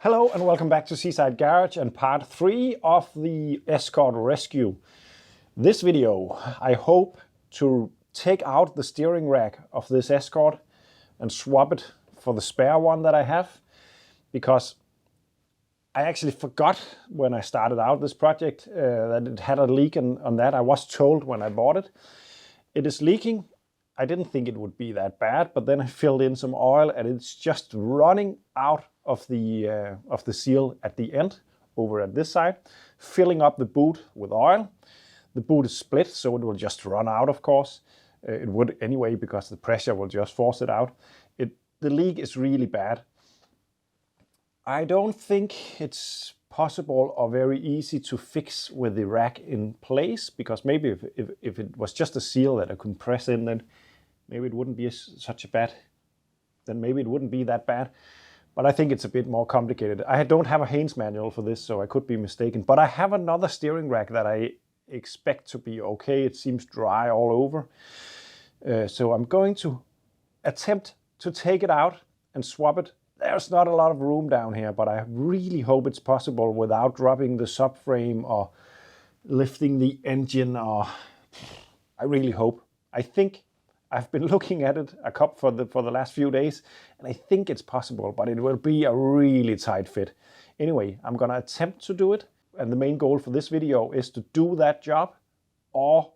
Hello and welcome back to Seaside Garage and part 3 of the Escort rescue. This video, I hope to take out the steering rack of this Escort and swap it for the spare one that I have, because I actually forgot when I started out this project that it had a leak on that. I was told when I bought it. It is leaking. I didn't think it would be that bad, but then I filled in some oil and it's just running out of the seal at the end over at this side, filling up the boot with oil. The boot is split, so it will just run out, of course. It would anyway, because the pressure will just force it out. The leak is really bad. I don't think it's possible or very easy to fix with the rack in place, because maybe if it was just a seal that I could press in, then maybe it wouldn't be maybe it wouldn't be that bad. But I think it's a bit more complicated. I don't have a Haynes manual for this, so I could be mistaken. But I have another steering rack that I expect to be okay. It seems dry all over. So I'm going to attempt to take it out and swap it. There's not a lot of room down here, but I really hope it's possible without dropping the subframe or lifting the engine. I really hope. I think I've been looking at it for the last few days, and I think it's possible, but it will be a really tight fit. Anyway, I'm gonna attempt to do it, and the main goal for this video is to do that job or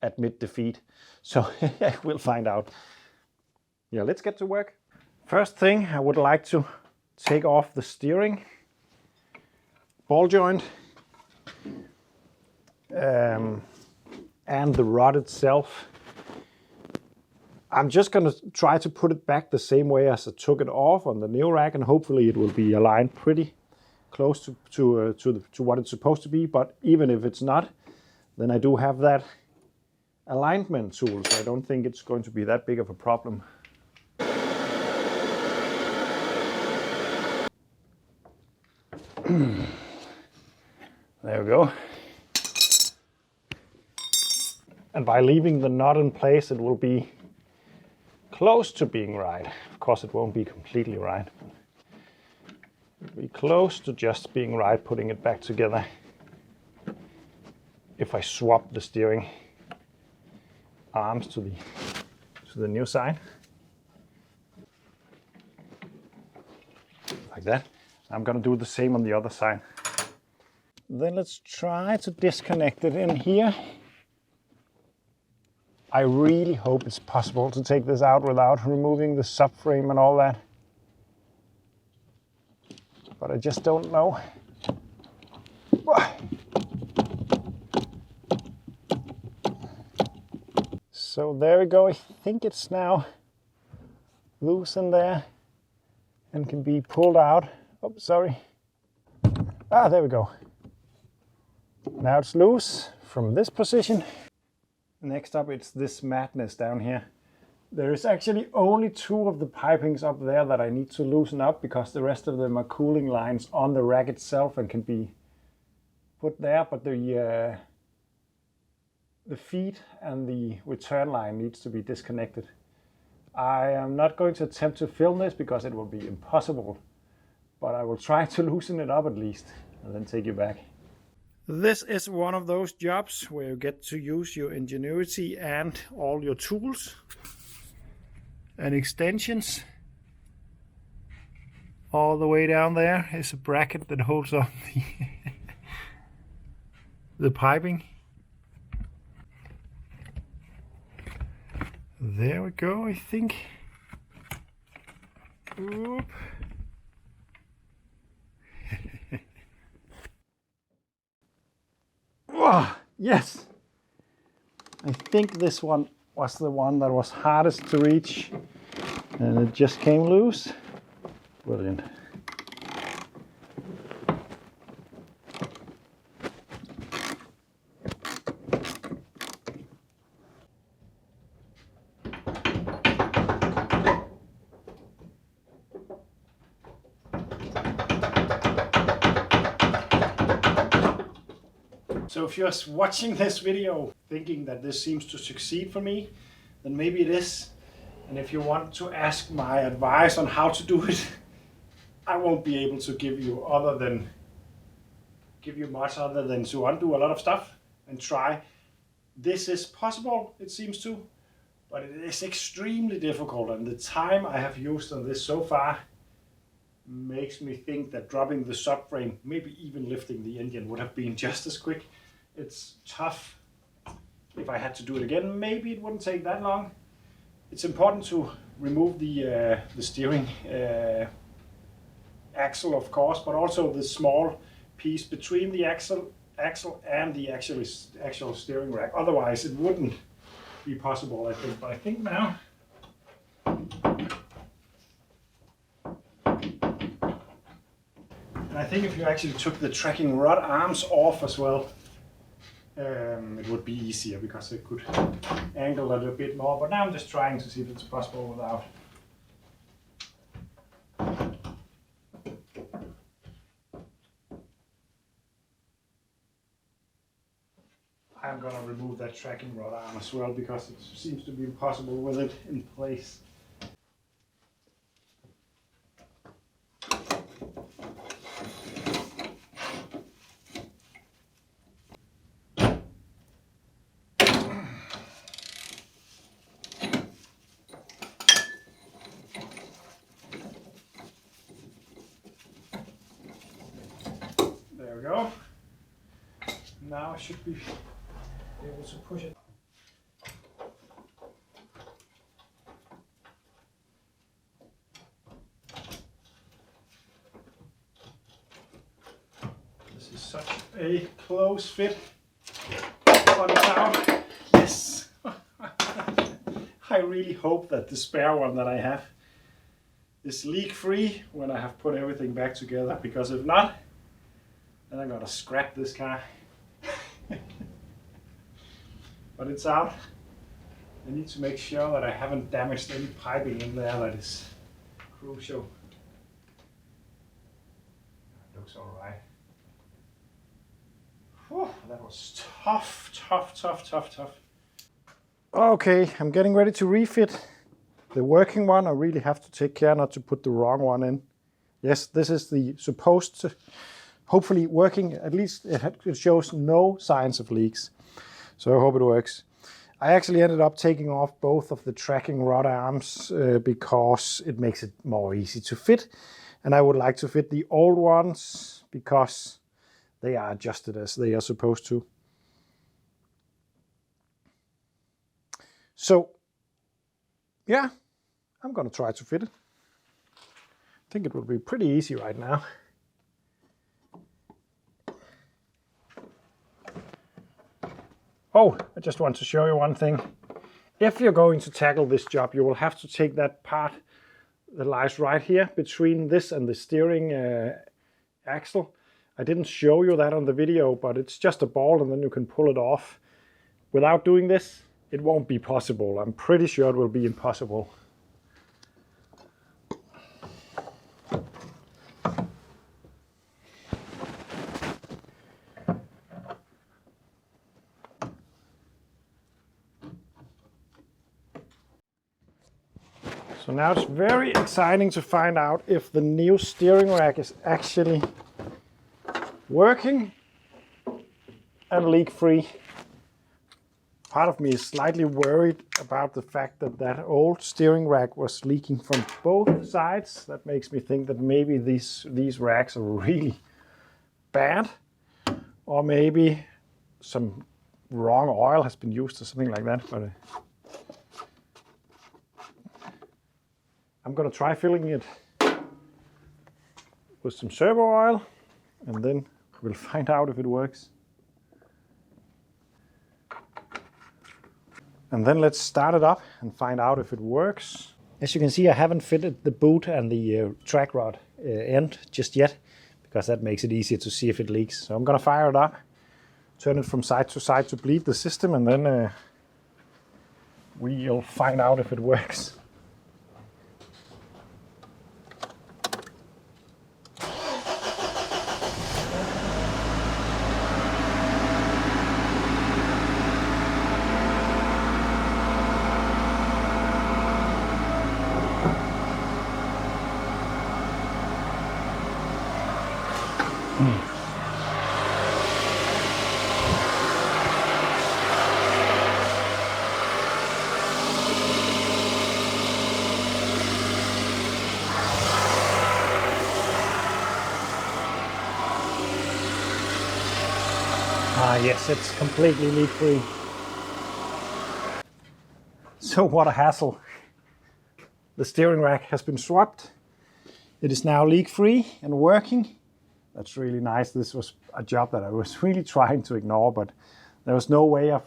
admit defeat. So we'll find out. Yeah, let's get to work. First thing, I would like to take off the steering ball joint and the rod itself. I'm just going to try to put it back the same way as I took it off on the new rack, and hopefully it will be aligned pretty close to what it's supposed to be. But even if it's not, then I do have that alignment tool, so I don't think it's going to be that big of a problem. There we go. And by leaving the knot in place, it will be close to being right. Of course, it won't be completely right. It'll be close to just being right, putting it back together. If I swap the steering arms to the new side, like that. I'm gonna do the same on the other side. Then let's try to disconnect it in here. I really hope it's possible to take this out without removing the subframe and all that. But I just don't know. So there we go. I think it's now loose in there and can be pulled out. Oh, sorry. There we go. Now it's loose from this position. Next up, it's this madness down here. There is actually only 2 of the pipings up there that I need to loosen up, because the rest of them are cooling lines on the rack itself and can be put there. But the feed and the return line needs to be disconnected. I am not going to attempt to film this because it will be impossible, but I will try to loosen it up at least and then take you back. This is one of those jobs where you get to use your ingenuity and all your tools and extensions. All the way down there is a bracket that holds up the piping. There we go, I think. Oop. Oh, yes! I think this one was the one that was hardest to reach, and it just came loose. Brilliant. So if you're watching this video thinking that this seems to succeed for me, then maybe it is. And if you want to ask my advice on how to do it, I won't be able to give you much other than to undo a lot of stuff and try. This is possible, it seems to, but it is extremely difficult, and the time I have used on this so far makes me think that dropping the subframe, maybe even lifting the engine, would have been just as quick. It's tough. If I had to do it again, maybe it wouldn't take that long. It's important to remove the steering axle, of course, but also the small piece between the axle and the actual steering rack. Otherwise, it wouldn't be possible, I think. But I think now, and I think if you actually took the tracking rod arms off as well, it would be easier because it could angle it a bit more. But now I'm just trying to see if it's possible without. I'm going to remove that tracking rod arm as well because it seems to be impossible with it in place. There we go. Now I should be able to push it. This is such a close fit. But it's out. Yes. I really hope that the spare one that I have is leak free when I have put everything back together, because if not, then I'm gonna scrap this car. But it's out. I need to make sure that I haven't damaged any piping in there. That is crucial. It looks all right. Whew, that was tough. Okay, I'm getting ready to refit the working one. I really have to take care not to put the wrong one in. Yes, this is the supposed to, hopefully working. At least it shows no signs of leaks. So I hope it works. I actually ended up taking off both of the tracking rod arms because it makes it more easy to fit. And I would like to fit the old ones because they are adjusted as they are supposed to. So, yeah, I'm going to try to fit it. I think it will be pretty easy right now. Oh, I just want to show you one thing. If you're going to tackle this job, you will have to take that part that lies right here between this and the steering axle. I didn't show you that on the video, but it's just a ball and then you can pull it off. Without doing this, it won't be possible. I'm pretty sure it will be impossible. So now it's very exciting to find out if the new steering rack is actually working and leak-free. Part of me is slightly worried about the fact that that old steering rack was leaking from both sides. That makes me think that maybe these racks are really bad, or maybe some wrong oil has been used or something like that. But I'm going to try filling it with some servo oil, and then we'll find out if it works. And then let's start it up and find out if it works. As you can see, I haven't fitted the boot and the track rod end just yet, because that makes it easier to see if it leaks. So I'm going to fire it up, turn it from side to side to bleed the system, and then we'll find out if it works. Yes, it's completely leak-free. So what a hassle. The steering rack has been swapped. It is now leak-free and working. That's really nice. This was a job that I was really trying to ignore, but there was no way of,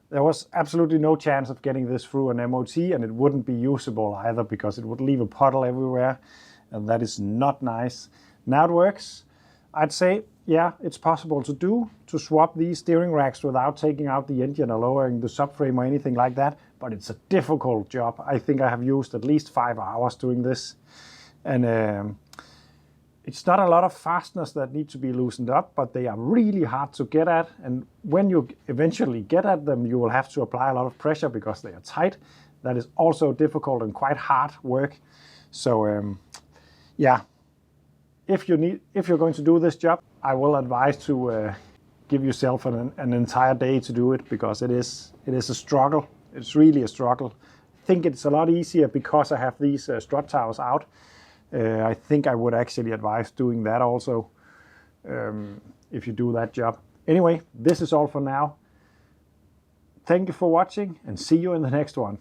there was absolutely no chance of getting this through an MOT, and it wouldn't be usable either because it would leave a puddle everywhere, and that is not nice. Now it works. I'd say, yeah, it's possible to do, to swap these steering racks without taking out the engine or lowering the subframe or anything like that, but it's a difficult job. I think I have used at least 5 hours doing this, and it's not a lot of fasteners that need to be loosened up, but they are really hard to get at, and when you eventually get at them, you will have to apply a lot of pressure because they are tight. That is also difficult and quite hard work. So yeah, if you're going to do this job, I will advise to give yourself an entire day to do it, because it is a struggle. It's really a struggle. I think it's a lot easier because I have these strut towers out. I think I would actually advise doing that also if you do that job. Anyway, this is all for now. Thank you for watching, and see you in the next one.